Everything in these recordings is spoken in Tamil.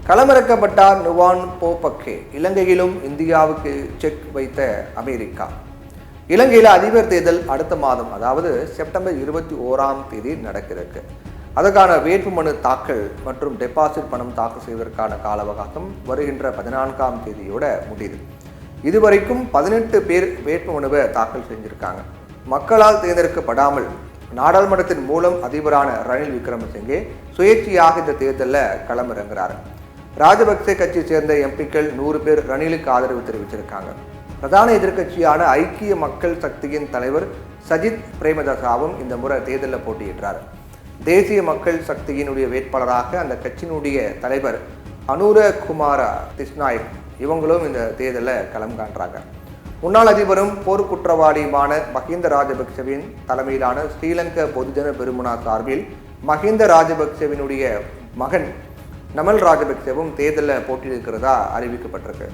களமிறக்கப்பட்டார் நுவான் போபக்கே. இலங்கையிலும் இந்தியாவுக்கு செக் வைத்த அமெரிக்கா. இலங்கையில் அதிபர் தேர்தல் அடுத்த மாதம், அதாவது செப்டம்பர் 21 நடக்கிறது. அதற்கான வேட்புமனு தாக்கல் மற்றும் டெபாசிட் பணம் தாக்கல் செய்வதற்கான கால அவகாசம் வருகின்ற 14 முடியுது. இதுவரைக்கும் 18 பேர் வேட்புமனுவை தாக்கல் செஞ்சிருக்காங்க. மக்களால் தேர்ந்தெடுக்கப்படாமல் நாடாளுமன்றத்தின் மூலம் அதிபரான ரணில் விக்ரமசிங்கே சுயேட்சையாக இந்த தேர்தலில் களமிறங்குறாரு. ராஜபக்சே கட்சியை சேர்ந்த எம்பிக்கள் 100 பேர் ரணிலுக்கு ஆதரவு தெரிவிச்சிருக்காங்க. பிரதான எதிர்க்கட்சியான ஐக்கிய மக்கள் சக்தியின் தலைவர் சஜித் பிரேமதாசாவும் இந்த முறை தேர்தலில் போட்டியிட்டார். தேசிய மக்கள் சக்தியினுடைய வேட்பாளராக அந்த கட்சியினுடைய தலைவர் அனுர குமார திஸ்நாயக் இவங்களும் இந்த தேர்தலில் களம் காண்றாங்க. முன்னாள் அதிபரும் போர்க்குற்றவாளியுமான மஹிந்த ராஜபக்சவின் தலைமையிலான ஸ்ரீலங்கா பொதுஜன பெருமுனா சார்பில் மஹிந்த ராஜபக்சவினுடைய மகன் நமல் ராஜபக்சவும் தேர்தலில் போட்டியிடுகிறதா அறிவிக்கப்பட்டிருக்கு.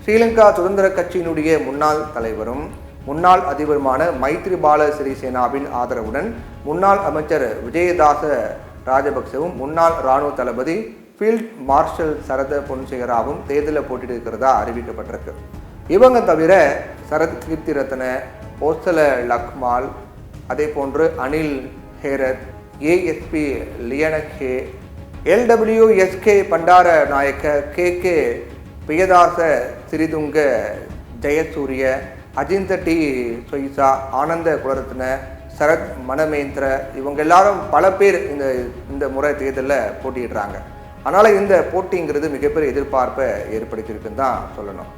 ஸ்ரீலங்கா சுதந்திர கட்சியினுடைய முன்னாள் தலைவரும் முன்னாள் அதிபருமான மைத்ரிபால சிறிசேனாவின் ஆதரவுடன் முன்னாள் அமைச்சர் விஜயதாச ராஜபக்சவும் முன்னாள் இராணுவ தளபதி ஃபீல்ட் மார்ஷல் சரத பொன்சேகராவும் தேர்தலில் போட்டியிடுகிறதா அறிவிக்கப்பட்டிருக்கு. இவங்க தவிர சரத் கீர்த்திரத்ன, ஓசல லக்மால், அதே போன்று அனில் ஹேரத், ஏஎஸ்பி லியனகே, எல்டபிள்யூஎஸ்கே பண்டார நாயக்க, கே பியதாச சிறிதுங்க ஜெயசூரிய, அஜிந்த டி சொய்சா, ஆனந்த குலரத்ன, சரத் மனமேந்திர இவங்க எல்லாரும் பல பேர் இந்த முறை தேர்தலில் போட்டியிடுறாங்க. அதனால் இந்த போட்டிங்கிறது மிகப்பெரிய எதிர்பார்ப்பை ஏற்படுத்தியிருக்குன்னு தான் சொல்லணும்.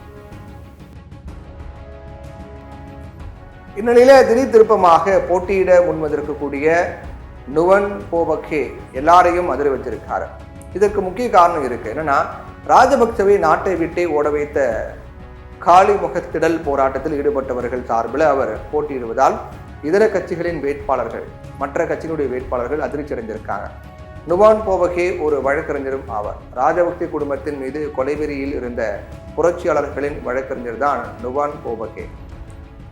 இந்நிலையில் திடீர் திருப்பமாக போட்டியிட முன்வந்திருக்கக்கூடிய நுவன் போபக்கே எல்லாரையும் அதிர வச்சிருக்காரு. இதற்கு முக்கிய காரணம் இருக்கு. என்னன்னா, ராஜபக்சவை நாட்டை விட்டே ஓட வைத்த காலி முகத்திடல் போராட்டத்தில் ஈடுபட்டவர்கள் சார்பில் அவர் போட்டியிடுவதால் இதர கட்சிகளின் வேட்பாளர்கள், மற்ற கட்சியினுடைய வேட்பாளர்கள் அதிர்ச்சி அடைந்திருக்காங்க. நுவான் போபகே ஒரு வழக்கறிஞரும் ஆவார். ராஜபக்சே குடும்பத்தின் மீது கொலைவெறியில் இருந்த புரட்சியாளர்களின் வழக்கறிஞர் தான் நுவான் போபகே.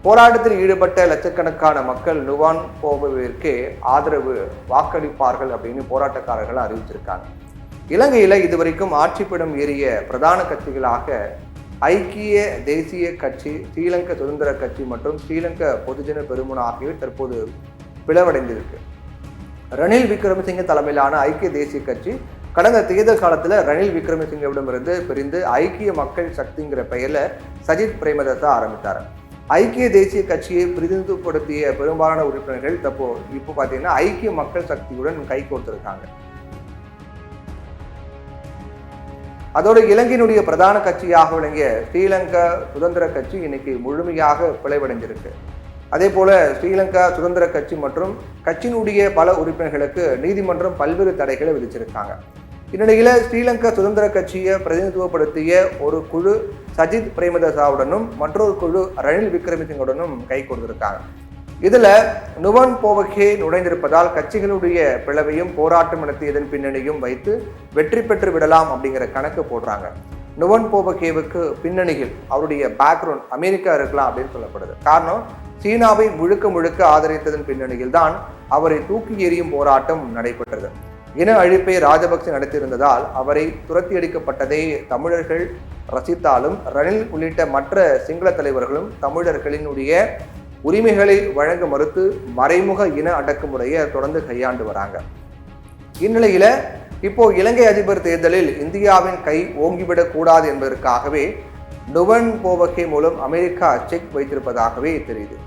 போராட்டத்தில் ஈடுபட்ட லட்சக்கணக்கான மக்கள் நுவான் போபகேவிற்கு ஆதரவு வாக்களிப்பார்கள் அப்படின்னு போராட்டக்காரர்கள் அறிவிச்சிருக்காங்க. இலங்கையில் இதுவரைக்கும் ஆட்சிப்பிடம் ஏறிய பிரதான கட்சிகளாக ஐக்கிய தேசிய கட்சி, ஸ்ரீலங்கா சுதந்திர கட்சி மற்றும் ஸ்ரீலங்கா பொதுஜன பெருமுனா ஆகியவை தற்போது பிளவடைந்திருக்கு. ரணில் விக்ரமசிங்கே தலைமையிலான ஐக்கிய தேசிய கட்சி கடந்த தேர்தல் காலத்தில் ரணில் விக்ரமசிங்கவிடமிருந்து பிரிந்து ஐக்கிய மக்கள் சக்திங்கிற பெயரில் சஜித் பிரேமதாசா ஆரம்பித்தார். ஐக்கிய தேசிய கட்சியை பிரதிநிதித்துவப்படுத்திய பெரும்பாலான உறுப்பினர்கள் இப்போ பார்த்தீங்கன்னா ஐக்கிய மக்கள் சக்தியுடன் கை கோர்த்திருக்காங்க. அதோடு இலங்கையினுடைய பிரதான கட்சியாக விளங்கிய ஸ்ரீலங்கா சுதந்திர கட்சி இன்னைக்கு முழுமையாக பிளவடைஞ்சிருக்கு. அதே போல ஸ்ரீலங்கா சுதந்திர கட்சி மற்றும் கட்சியினுடைய பல உறுப்பினர்களுக்கு நீதிமன்றம் பல்வேறு தடைகளை விதிச்சிருக்காங்க. இந்நிலையில ஸ்ரீலங்கா சுதந்திர கட்சியை பிரதிநிதித்துவப்படுத்திய ஒரு குழு சஜித் பிரேமதாசாவுடனும் மற்றொரு குழு ரணில் விக்ரமசிங்குடனும் கை கொடுத்திருக்காங்க. இதுல நுவான் போபகே நுழைந்திருப்பதால் கட்சிகளுடைய பிளவையும் போராட்டம் நடத்தியதன் பின்னணியும் வைத்து வெற்றி பெற்று விடலாம் அப்படிங்கிற கணக்கு போடுறாங்க. நுவான் போபகேவுக்கு பின்னணியில் அவருடைய பேக்ரவுண்ட் அமெரிக்கா இருக்கலாம் அப்படின்னு சொல்லப்படுது. காரணம், சீனாவை முழுக்க ஆதரித்ததன் பின்னணியில் தான் அவரை தூக்கி எறியும் போராட்டம் நடைபெற்றது. இன அழிப்பை ராஜபக்சே நடத்தியிருந்ததால் அவரை துரத்தி அடிக்கப்பட்டதை தமிழர்கள் ரசித்தாலும் ரணில் உள்ளிட்ட மற்ற சிங்கள தலைவர்களும் தமிழர்களினுடைய உரிமைகளை வழங்க மறுத்து மறைமுக இன அடக்குமுறையை தொடர்ந்து கையாண்டு வராங்க. இந்நிலையில இப்போ இலங்கை அதிபர் தேர்தலில் இந்தியாவின் கை ஓங்கிவிடக் கூடாது என்பதற்காகவே நுவான் போபகே மூலம் அமெரிக்கா செக் வைத்திருப்பதாகவே தெரியுது.